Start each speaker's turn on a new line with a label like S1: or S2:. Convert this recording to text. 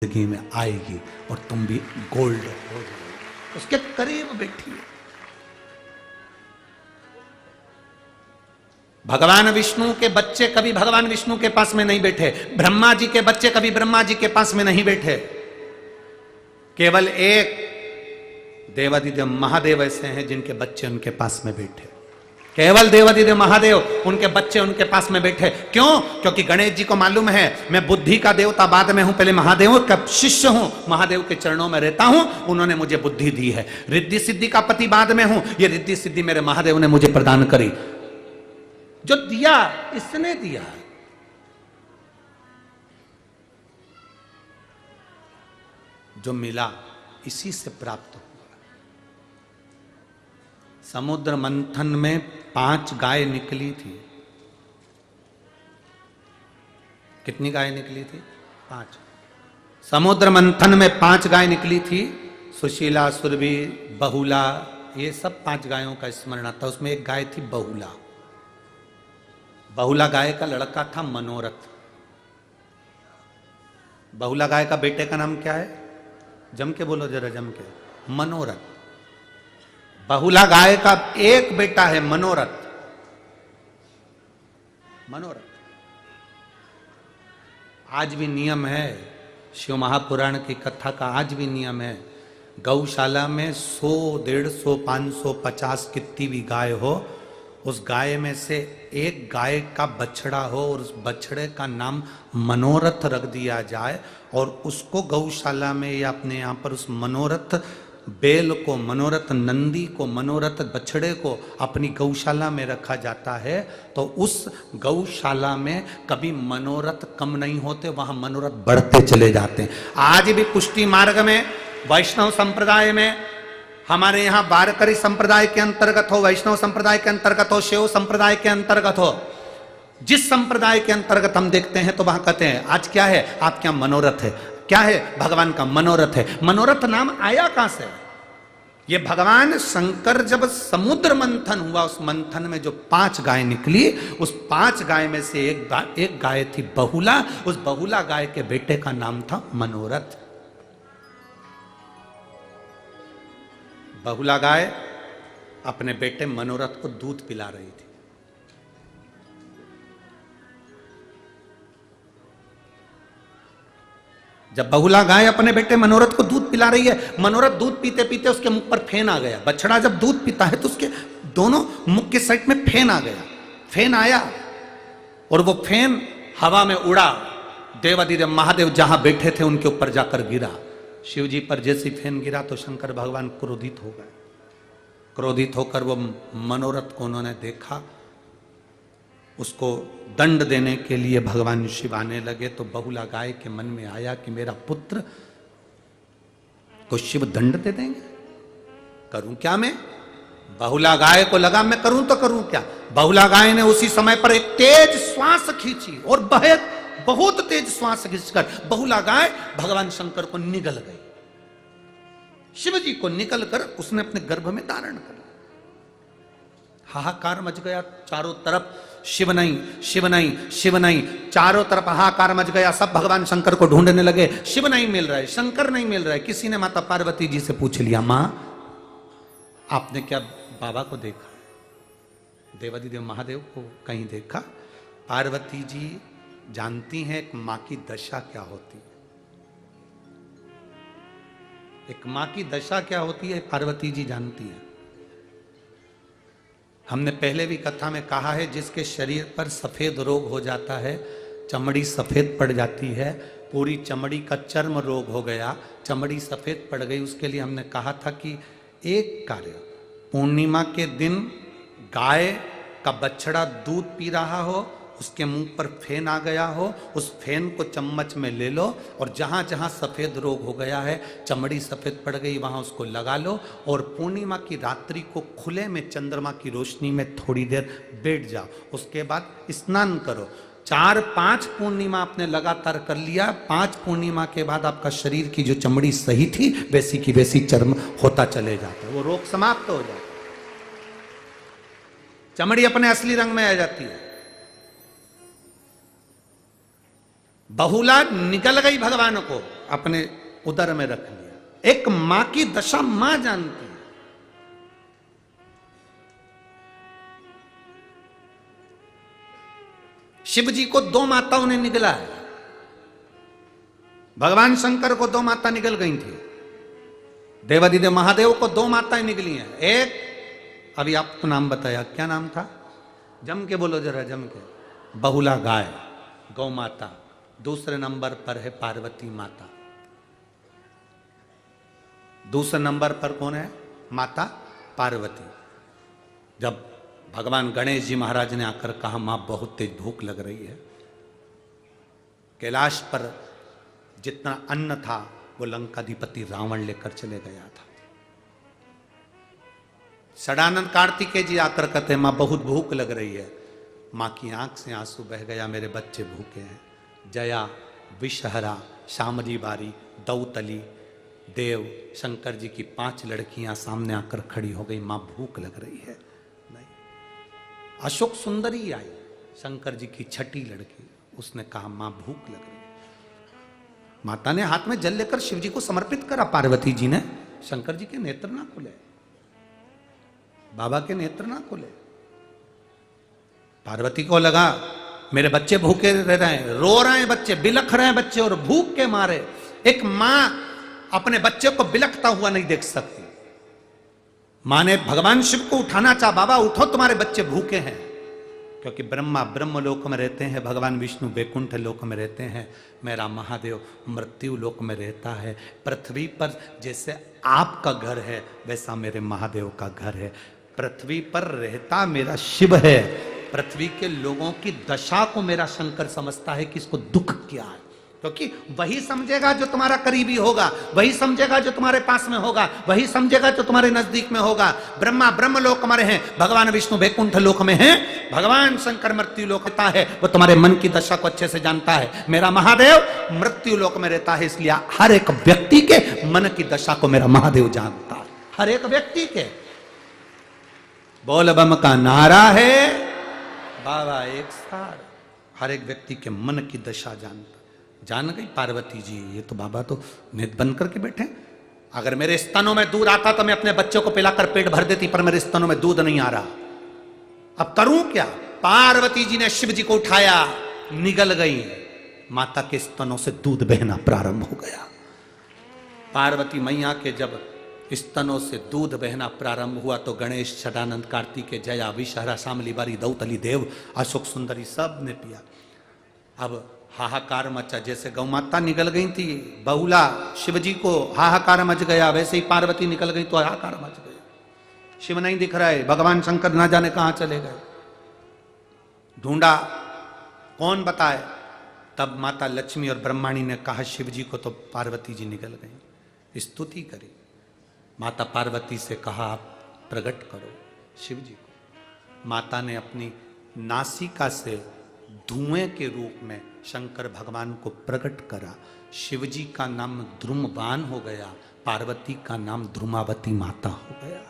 S1: जिंदगी में आएगी और तुम भी गोल्ड हो जाओगे। उसके करीब बैठी है। भगवान विष्णु के बच्चे कभी भगवान विष्णु के पास में नहीं बैठे, ब्रह्मा जी के बच्चे कभी ब्रह्मा जी के पास में नहीं बैठे। केवल एक देवादिदेव महादेव ऐसे हैं जिनके बच्चे उनके पास में बैठे। केवल देवादिदेव महादेव उनके बच्चे उनके पास में बैठे। क्यों? क्योंकि गणेश जी को मालूम है मैं बुद्धि का देवता बाद में हूं, पहले महादेव का शिष्य हूं, महादेव के चरणों में रहता हूं, उन्होंने मुझे बुद्धि दी है। रिद्धि सिद्धि का पति बाद में हूं, ये रिद्धि सिद्धि मेरे महादेव ने मुझे प्रदान करी। जो दिया इसने दिया। जो मिला इसी से प्राप्त हुआ। समुद्र मंथन में 5 गाय निकली थी। कितनी गाय निकली थी? 5। समुद्र मंथन में 5 गाय निकली थी। सुशीला, सुरभि, बहुला, ये सब 5 गायों का स्मरण आता। उसमें एक गाय थी बहुला। बहुला गाय का लड़का था मनोरथ। बहुला गाय का बेटे का नाम क्या है? जम के बोलो जरा, जम के। मनोरथ। बहुला गाय का एक बेटा है मनोरथ। मनोरथ। आज भी नियम है, शिव महापुराण की कथा का आज भी नियम है, गौशाला में 100, 150, 500, 50 कितनी भी गाय हो, उस गाय में से एक गाय का बछड़ा हो और उस बछड़े का नाम मनोरथ रख दिया जाए और उसको गौशाला में या अपने यहाँ पर उस मनोरथ बैल को, मनोरथ नंदी को, मनोरथ बछड़े को अपनी गौशाला में रखा जाता है, तो उस गौशाला में कभी मनोरथ कम नहीं होते, वहां मनोरथ बढ़ते चले जाते हैं। आज भी पुष्टि मार्ग में, वैष्णव संप्रदाय में, हमारे यहाँ वारकरी संप्रदाय के अंतर्गत हो, वैष्णव संप्रदाय के अंतर्गत हो, शैव संप्रदाय के अंतर्गत हो, जिस संप्रदाय के अंतर्गत हम देखते हैं तो वहां कहते हैं आज क्या है? आपके यहाँ मनोरथ है। क्या है? भगवान का मनोरथ है। मनोरथ नाम आया कहां से? ये भगवान शंकर जब समुद्र मंथन हुआ, उस मंथन में जो 5 गाय निकली, उस 5 गाय में से एक गाय थी बहुला। उस बहुला गाय के बेटे का नाम था मनोरथ। बहुला गाय अपने बेटे मनोरथ को दूध पिला रही थी। जब बहुला गाय अपने बेटे मनोरथ को दूध पिला रही है, मनोरथ दूध पीते पीते उसके मुख पर फेन आ गया। बछड़ा जब दूध पीता है तो उसके दोनों मुख के साइड में फेन आ गया। फेन आया और वो फेन हवा में उड़ा। देवादिदेव महादेव जहां बैठे थे उनके ऊपर जाकर गिरा। शिव जी पर जैसी फेन गिरा तो शंकर भगवान क्रोधित हो गए। क्रोधित होकर वो मनोरथ को उन्होंने देखा, उसको दंड देने के लिए भगवान शिव आने लगे। तो बहुला गाय के मन में आया कि मेरा पुत्र को शिव दंड दे देंगे, करूं क्या मैं? बहुला गाय को लगा मैं करूं तो करूं क्या। बहुला गाय ने उसी समय पर एक तेज श्वास खींची और बहुत तेज श्वास खींचकर बहुला गाय भगवान शंकर को निगल गई। शिव जी को निकल कर उसने अपने गर्भ में धारण कर लिया। हाहाकार मच गया चारों तरफ। शिव नहीं, शिव नहीं, शिव नहीं, चारों तरफ हाहाकार मच गया। सब भगवान शंकर को ढूंढने लगे। शिव नहीं मिल रहा है, शंकर नहीं मिल रहा है। किसी ने माता पार्वती जी से पूछ लिया, मां आपने क्या बाबा को देखा? देवादिदेव महादेव को कहीं देखा? पार्वती जी जानती हैं एक मां की दशा क्या होती है। एक मां की दशा क्या होती है पार्वती जी जानती है। हमने पहले भी कथा में कहा है, जिसके शरीर पर सफेद रोग हो जाता है, चमड़ी सफेद पड़ जाती है, पूरी चमड़ी का चर्म रोग हो गया, चमड़ी सफेद पड़ गई, उसके लिए हमने कहा था कि एक कार्य, पूर्णिमा के दिन गाय का बछड़ा दूध पी रहा हो, उसके मुंह पर फेन आ गया हो, उस फेन को चम्मच में ले लो और जहां जहां सफेद रोग हो गया है, चमड़ी सफेद पड़ गई, वहां उसको लगा लो और पूर्णिमा की रात्रि को खुले में चंद्रमा की रोशनी में थोड़ी देर बैठ जाओ। उसके बाद स्नान करो। 4-5 पूर्णिमा आपने लगातार कर लिया। 5 पूर्णिमा के बाद आपका शरीर की जो चमड़ी सही थी वैसी की वैसी चर्म होता चले जाता है, वो रोग समाप्त हो जाता है, चमड़ी अपने असली रंग में आ जाती है। बहुला निकल गई भगवान को, अपने उदर में रख लिया। एक मां की दशा मां जानती है। शिव जी को दो माताओं ने निगला है। भगवान शंकर को दो माता निकल गई थी। देवादिदेव महादेव को दो माताएं निकली हैं। एक अभी आपको नाम बताया, क्या नाम था? जम के बोलो जरा, जम के। बहुला गाय, गौ माता। दूसरे नंबर पर है पार्वती माता। दूसरे नंबर पर कौन है? माता पार्वती। जब भगवान गणेश जी महाराज ने आकर कहा मां बहुत तेज भूख लग रही है, कैलाश पर जितना अन्न था वो लंकाधिपति रावण लेकर चले गया था। सदानंद कार्तिकेय जी आकर कहते मां बहुत भूख लग रही है। मां की आंख से आंसू बह गया, मेरे बच्चे भूखे हैं। जया, विषहरा, शामली बारी, दौतली, देव, शंकर जी की 5 लड़कियां सामने आकर खड़ी हो गई। मां भूख लग रही है। नहीं, अशोक सुंदरी आई, शंकर जी की 6ठी लड़की। उसने कहा मां भूख लग रही है। माता ने हाथ में जल लेकर शिव जी को समर्पित करा। पार्वती जी ने, शंकर जी के नेत्र ना खुले, बाबा के नेत्र ना खुले। पार्वती को लगा मेरे बच्चे भूखे रह रहे हैं, रो रहे हैं बच्चे, बिलख रहे हैं बच्चे, और भूख के मारे एक मां अपने बच्चे को बिलखता हुआ नहीं देख सकती। मां ने भगवान शिव को उठाना चाहा, बाबा उठो तुम्हारे बच्चे भूखे हैं। क्योंकि ब्रह्मा ब्रह्म लोक में रहते हैं, भगवान विष्णु वैकुंठ लोक में रहते हैं, मेरा महादेव मृत्यु लोक में रहता है। पृथ्वी पर जैसे आपका घर है वैसा मेरे महादेव का घर है। पृथ्वी पर रहता मेरा शिव है। पृथ्वी के लोगों की दशा को मेरा शंकर समझता है कि इसको दुख क्या है। क्योंकि वही समझेगा जो तुम्हारा करीबी होगा, वही समझेगा जो तुम्हारे पास में होगा, वही समझेगा जो तुम्हारे नजदीक में होगा। ब्रह्मा ब्रह्म लोक में हैं, भगवान विष्णु वैकुंठ लोक में हैं, भगवान शंकर मृत्यु लोक रहता है, वो तुम्हारे मन की दशा को अच्छे से जानता है। मेरा महादेव मृत्यु लोक में रहता है, इसलिए हर एक व्यक्ति के मन की दशा को मेरा महादेव जानता है। हर एक व्यक्ति के। बोल बम का नारा है, बाबा एक सार। हर एक व्यक्ति के मन की दशा जानता। जान गई पार्वती जी, ये तो बाबा तो नेत बंद करके बैठे। अगर मेरे स्तनों में दूध आता तो मैं अपने बच्चों को पिलाकर पेट भर देती, पर मेरे स्तनों में दूध नहीं आ रहा, अब करूं क्या? पार्वती जी ने शिव जी को उठाया, निगल गई। माता के स्तनों से दूध बहना प्रारंभ हो गया। पार्वती मैया के जब स्तनों से दूध बहना प्रारंभ हुआ तो गणेश, सदानंद, कार्तिकेय, जया, विषहरा, शामली बारी, दौतली, देव, अशोक सुंदरी सब ने पिया। अब हाहाकार मचा। जैसे गौ माता निकल गई थी, बहुला शिव जी को हाहाकार मच गया, वैसे ही पार्वती निकल गई तो हाहाकार मच गया। शिव नहीं दिख रहा है, भगवान शंकर ना जाने कहां चले गए। ढूंढा, कौन बताए? तब माता लक्ष्मी और ब्रह्माणी ने कहा शिव जी को तो पार्वती जी निकल गई। स्तुति करी। माता पार्वती से कहा आप प्रकट करो शिव जी को। माता ने अपनी नासिका से धुएं के रूप में शंकर भगवान को प्रकट करा। शिव जी का नाम ध्रुमवान हो गया, पार्वती का नाम ध्रुमावती माता हो गया।